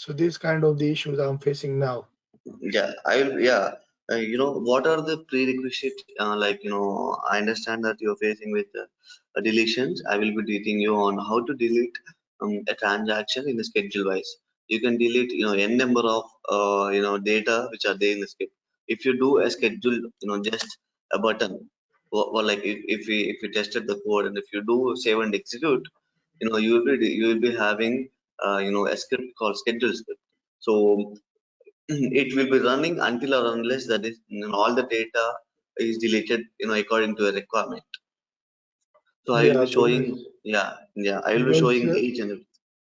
So these kind of the issues I'm facing now. Yeah, you know, what are the prerequisite? Like, you know, I understand that you're facing with deletions. I will be teaching you on how to delete a transaction in the schedule wise. You can delete, you know, n number of you know, data which are there in the script. If you do a schedule, you know, just a button, or like if we tested the code, and if you do save and execute, you know, you will be having you know, a script called schedule script. So it will be running until or unless that is, you know, all the data is deleted, you know, according to a requirement. So I will Yeah, be showing, yeah, I will be because showing each and every,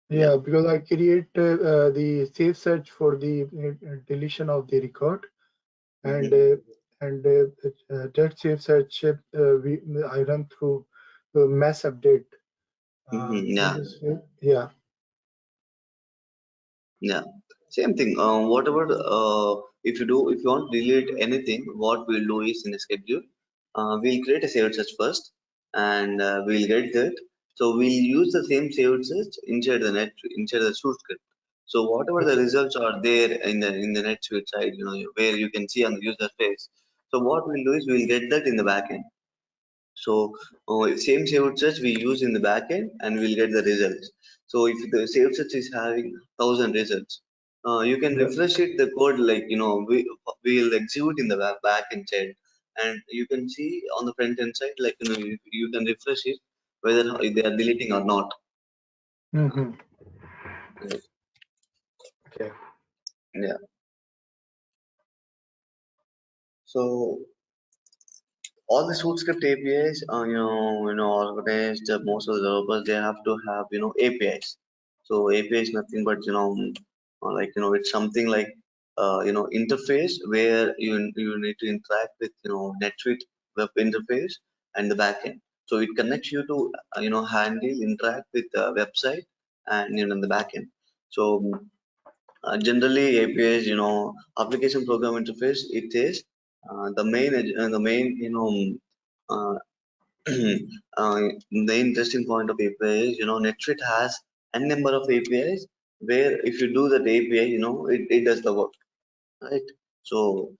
yeah. yeah, because I create the safe search for the deletion of the record, and Hmm. that safe search I run through mass update in Yeah, this way. Yeah. yeah, same thing. Whatever, if you want to delete anything, what we'll do is in a schedule, we'll create a saved search first, and we'll get that. So we'll use the same saved search inside the source script. So whatever the Okay. results are there in the NetSuite side, you know, where you can see on the user face. So what we'll do is we'll get that in the backend. So same saved search we use in the backend, and we'll get the results. So if the saved search is having 1,000 results, you can Yeah. refresh it the code, like, you know, we'll execute in the backend side, and you can see on the front end side, like, you know, you can refresh it whether they are deleting or not. Mm-hmm. Right. Okay. Yeah. So all the suite script APIs, organized. Most of the developers, they have to have, you know, APIs. So API is nothing but, you know, like, you know, it's something like you know, interface where you need to interact with, you know, NetSuite web interface and the backend. So it connects you to you know, handle interact with the website and, you know, the backend. So generally APIs, you know, application program interface, it is the main, you know, uh, uh, the interesting point of API is, you know, NetSuite has a number of APIs where if you do that API, you know, it does the work, right? So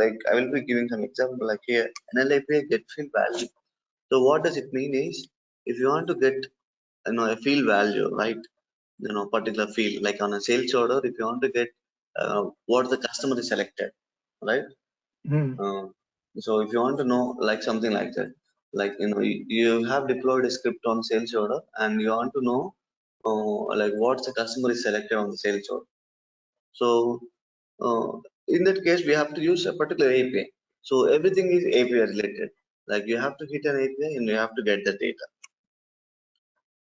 like I will be giving some example, like here, NL API get field value. So what does it mean is, if you want to get, you know, a field value, right? You know, particular field, like on a sales order, if you want to get what the customer is selected, right? Mm. uh, so if you want to know like something like that, like, you know, you have deployed a script on sales order, and you want to know like what the customer is selected on the sales order. So uh, in that case, we have to use a particular API. So everything is API related. Like you have to hit an API and you have to get the data.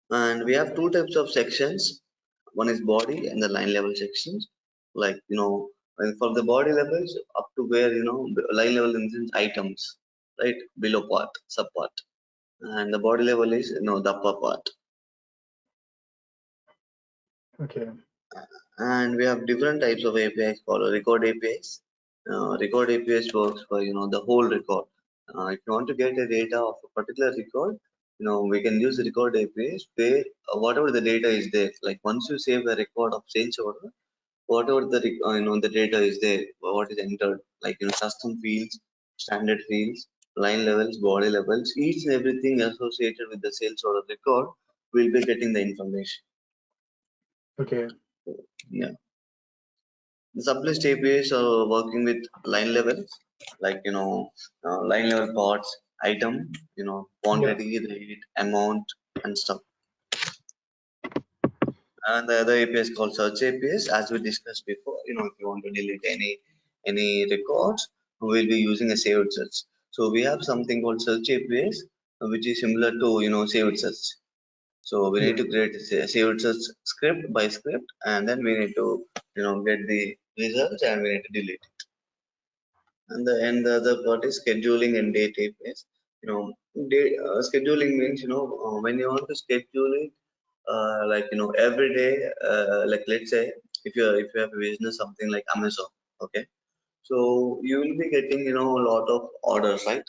And we have two types of sections. One is body and the line level sections. Like, you know, and for the body levels up to where, you know, line level instance items, right? Below part, sub part. And the body level is, you know, the upper part. Okay. And we have different types of APIs called record APIs. Record APIs works for, you know, the whole record. If you want to get a data of a particular record, you know, we can use the record APIs where whatever the data is there. Like once you save a record of sales order, whatever the you know, the data is there, what is entered, like, you know, custom fields, standard fields, line levels, body levels, each and everything associated with the sales order record, will be getting the information. Okay. Yeah. The sublist APIs are working with line levels, like, you know, line level parts, item, you know, Yeah. quantity, rate, amount, and stuff. And the other API is called search APIs, as we discussed before. You know, if you want to delete any records, we'll be using a saved search. So we have something called search APIs, which is similar to, you know, saved search. So we need Yeah. to create a saved search script by script, and then we need to, you know, get the results, and we need to delete it. And the other part is scheduling and date APIs. You know, scheduling means, you know, when you want to schedule it, like, you know, every day, like let's say if you have a business, something like Amazon, okay, so you will be getting, you know, a lot of orders, right?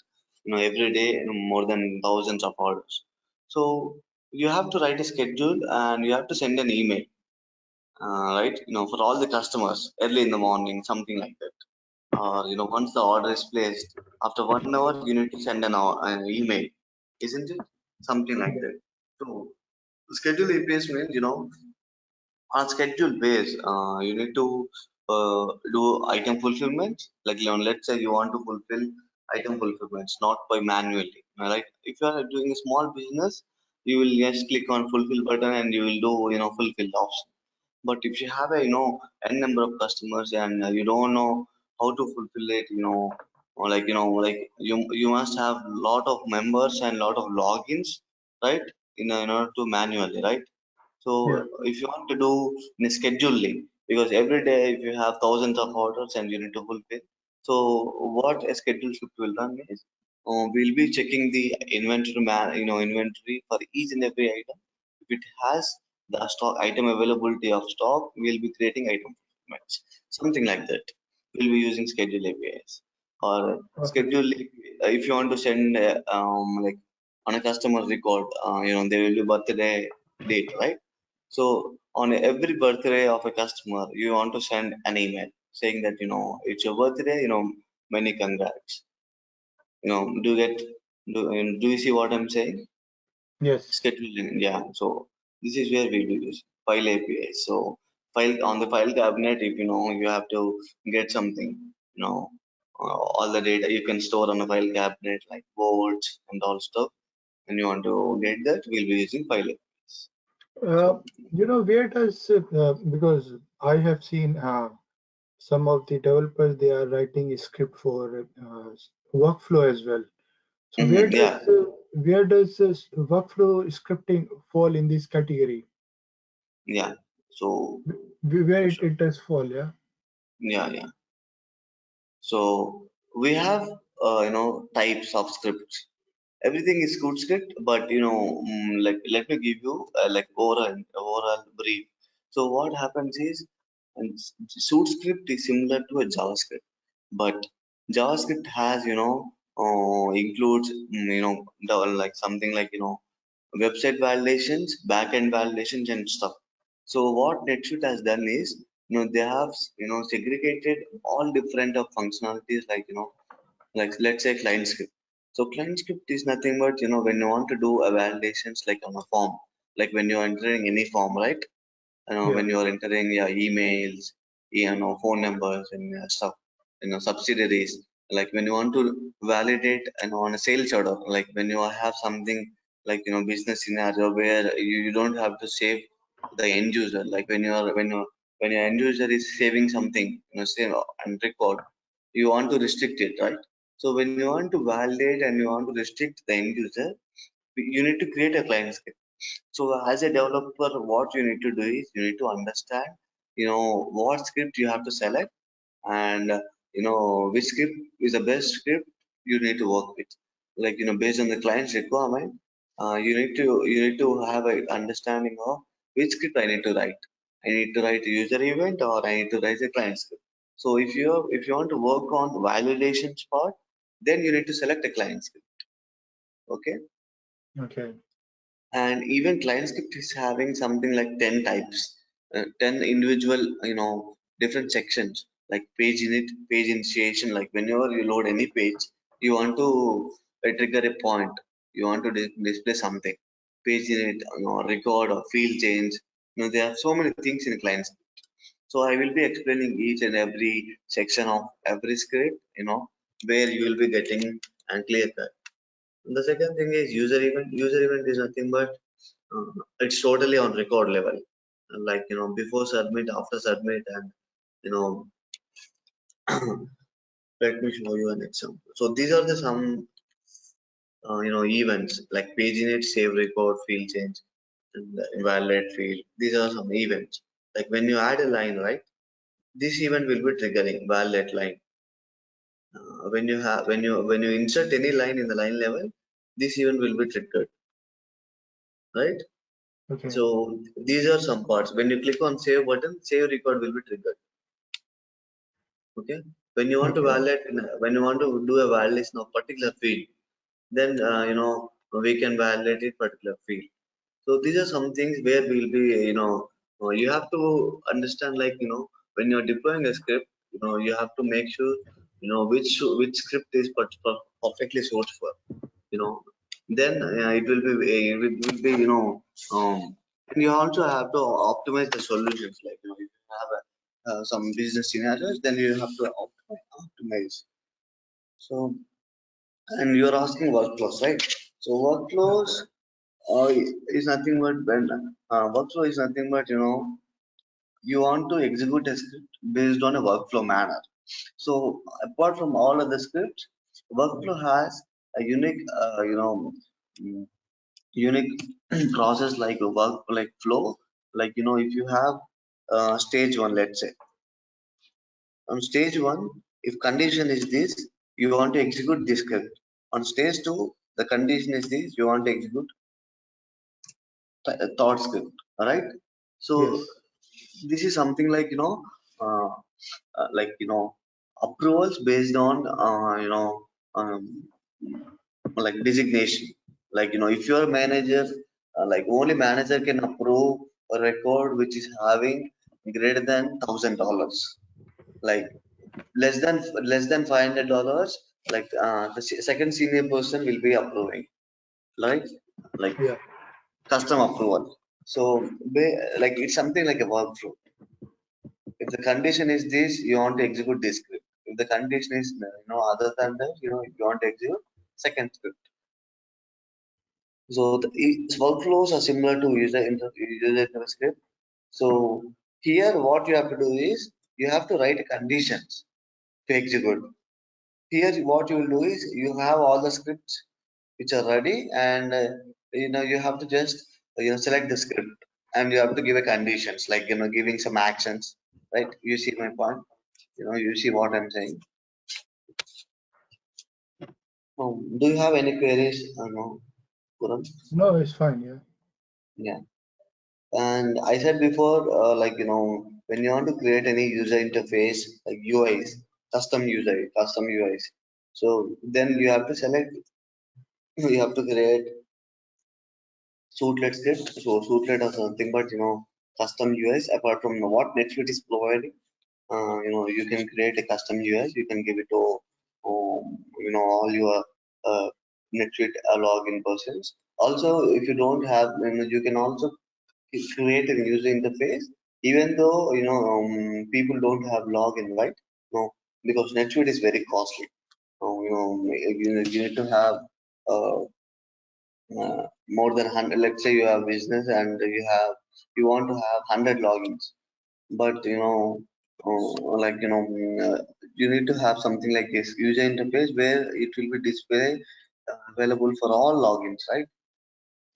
You know, every day, you know, more than thousands of orders. So you have to write a schedule and you have to send an email. right? For all the customers early in the morning, something like that. Or once the order is placed, after 1 hour, you need to send an email, isn't it? Something like that. So schedule APS means on schedule base, you need to do item fulfillment. Like let's say you want to fulfill item fulfillments, not by manually. Right? If you are doing a small business, you will just click on fulfill button and you will do fulfill option. But if you have a n number of customers and you don't know how to fulfill it, or like you must have lot of members and lot of logins, right? In order to manually, right? Yeah. So if you want to do in a scheduling, because every day if you have thousands of orders and you need to fulfill, so what a schedule shift will run is, we'll be checking the inventory for each and every item. If it has the stock item availability of stock, we'll be creating item fulfillments, something like that. We'll be using schedule APIs or Perfect. schedule. If you want to send like on a customer record, there will be birthday date, right? So on every birthday of a customer, you want to send an email saying that it's your birthday, many congrats. Do you get do you see what I'm saying? Yes. Scheduling, yeah. So this is where we do this file API. So file on the file cabinet, if you have to get something, all the data you can store on a file cabinet like words and all stuff, and you want to get that, we'll be using file APIs. Uh, So where does because I have seen some of the developers they are writing a script for workflow as well. So yeah, where does this workflow scripting fall in this category? yeah. So Where it does fall, yeah. yeah, yeah. So we have types of scripts. Everything is good script, but like let me give you like overall brief. So what happens is, suit script is similar to a JavaScript, but JavaScript has includes like something like website validations, backend validations, and stuff. So what NetSuite has done is, they have segregated all different of functionalities, like like let's say client script. So client script is nothing but when you want to do a validations like on a form, like when you're entering any form, right? Yeah. When you're entering your emails, phone numbers and stuff, subsidiaries. Like when you want to validate and on a sales order, like when you have something like business scenario where you don't have to save the end user. Like when your end user is saving something, save and record, you want to restrict it, right? So when you want to validate and you want to restrict the end user, you need to create a client script. So as a developer, what you need to do is you need to understand, what script you have to select, and which script is the best script you need to work with. Like based on the client's requirement, you need to have a understanding of which script I need to write. I need to write a user event or I need to write a client script. So if you want to work on validations part, then you need to select a client script. Okay. Okay. And even client script is having something like 10 types, 10 individual different sections, like page init, page initiation. Like whenever you load any page, you want to trigger a point, you want to display something, page init, record or field change. There are so many things in client script. So I will be explaining each and every section of every script, where you will be getting and clear cut. The second thing is user event. User event is nothing but it's totally on record level, like before submit, after submit, and you know let me show you an example. So these are the some events like page init, save record, field change, and invalidate field. These are some events. Like when you add a line, right, this event will be triggering validate line. When you insert any line in the line level, this event will be triggered, right? Okay. So these are some parts. When you click on save button, save record will be triggered. Okay. When you want to Okay. validate, when you want to do a validation of particular field, then we can validate it particular field. So these are some things where we'll be You have to understand, like, when you're deploying a script, you have to make sure, which script is perfectly suited for, you know. Then it will be, um, and you also have to optimize the solutions. Like, if you have some business scenarios, then you have to optimize. So, and you're asking workflows, right? So Yeah. workflows uh, is nothing but when workflow is nothing but, you want to execute a script based on a workflow manner. So apart from all of the scripts, workflow has a mm, unique process, like a work like flow. Like, if you have stage one, let's say on stage one, if condition is this, you want to execute this script. On stage two, the condition is this, you want to execute thought script. All right. So Yes. this is something like, uh, like, approvals based on um, like designation. Like, if you're a manager, like only manager can approve a record which is having greater than $1,000. Like, less than $500, like the second senior person will be approving, right? Like Yeah. custom approval. So like it's something like a workflow. If the condition is this, you want to execute this script. If the condition is, other than that, if you want to execute second script. So its workflows are similar to user script. So here, what you have to do is you have to write conditions to execute. Here, what you will do is you have all the scripts which are ready, and you have to just select the script, and you have to give a conditions, like, giving some actions, right? You see my point. You see what I'm saying. Do you have any queries? No, Puram? No, it's fine. Yeah. Yeah. And I said before, like, when you want to create any user interface, like UIs, custom UIs. So then you have to select, you have to create Suitlet script. So Suitlet or something, but custom UIs apart from what NetSuite is providing. You can create a custom UIs. You can give it to all your NetSuite login persons. Also, if you don't have, you can also create a user interface, even though people don't have login, right? No, because NetSuite is very costly. You need to have uh, more than 100. Let's say you have business and you want to have 100 logins, but like, you need to have something like this user interface where it will be display available for all logins, right?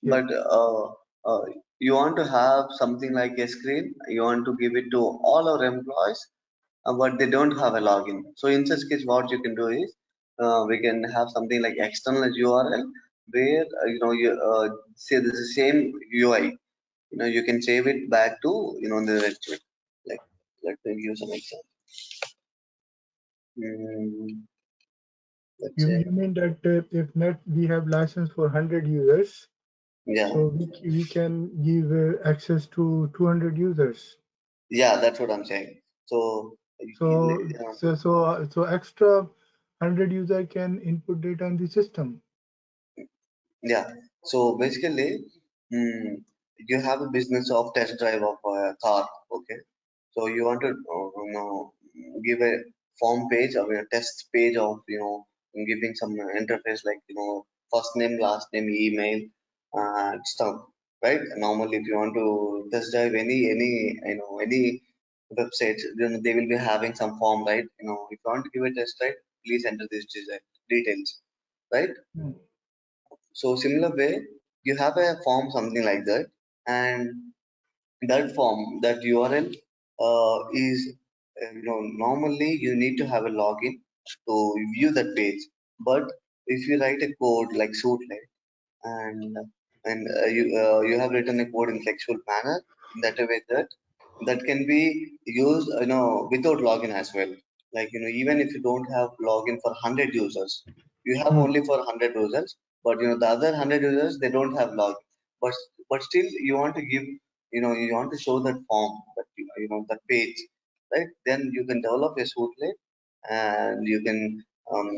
Yeah. But you want to have something like a screen, you want to give it to all our employees, but they don't have a login. So in such case, what you can do is we can have something like external URL where you say this is the same UI. You can save it back to the record. Like, let me give some example. Mm, let's You say, you mean that if net we have license for 100 users, yeah, so we can give access to 200 users. yeah, that's what I'm saying. So So extra 100 user can input data in the system. yeah. So basically, mm, you have a business of test drive of a car. Okay. So you want to give a form page or a test page of giving some interface, like first name, last name, email, stuff, right? Normally, if you want to test drive any websites, they will be having some form, right? If you want to give a test drive, please enter these details, right? Hmm. So similar way, you have a form something like that, and that form, that URL is normally you need to have a login to view that page. But if you write a code like Suitlet, and you have written a code in flexible manner in that way that can be used without login as well. Like, even if you don't have login for 100 users, you have Hmm. only for 100 users, but the other 100 users, they don't have login, but still you want to give you want to show that form, that that page, right? Then you can develop a Suitlet, and you can um,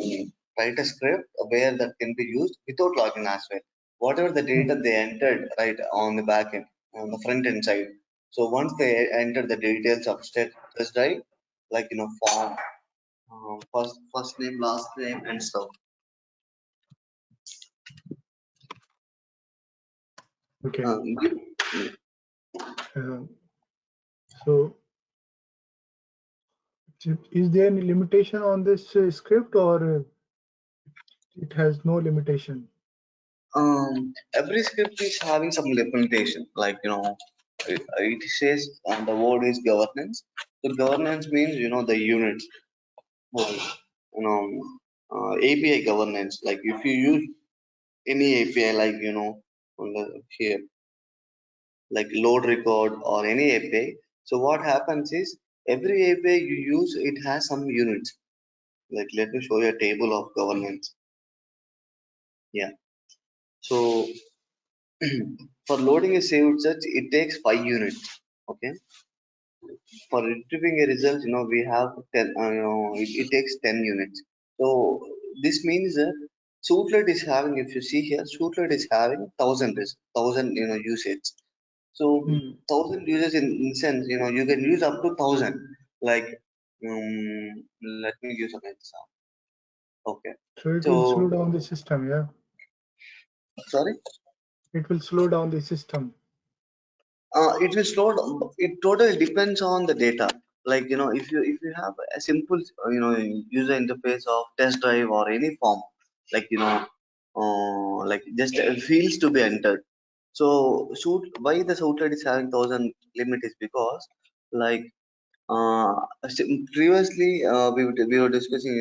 write a script where that can be used without login as well. Whatever the data Hmm. they entered, right, on the back end, on the front end side. So once they enter the details of test drive, like form, first name, last name, and stuff. Okay. Um, Uh, so is there any limitation on this script, or it has no limitation? every script is having some limitation, like it says, the word is governance. So governance means the unit, like, you know API governance. Like if you use any API, like on the here, like load record or any API. So what happens is, every API you use, it has some units. Like, let me show you a table of governance. Yeah. So for loading a saved search, it takes 5 units. Okay. For retrieving a result, we have 10. It takes 10 units. So this means that Suitlet is having, if you see here, Suitlet is having thousand usage. So Hmm. 1,000 users, in sense, you can use up to 1,000. Like, let me give some example. Okay. So it will slow So, down the system, yeah? sorry. It will slow down the system. It will slow down. It totally depends on the data. Like, if you have a simple user interface of test drive or any form, like like just fields to be entered. So why the Suitlet is having 1,000 limit is because, like, previously we were discussing,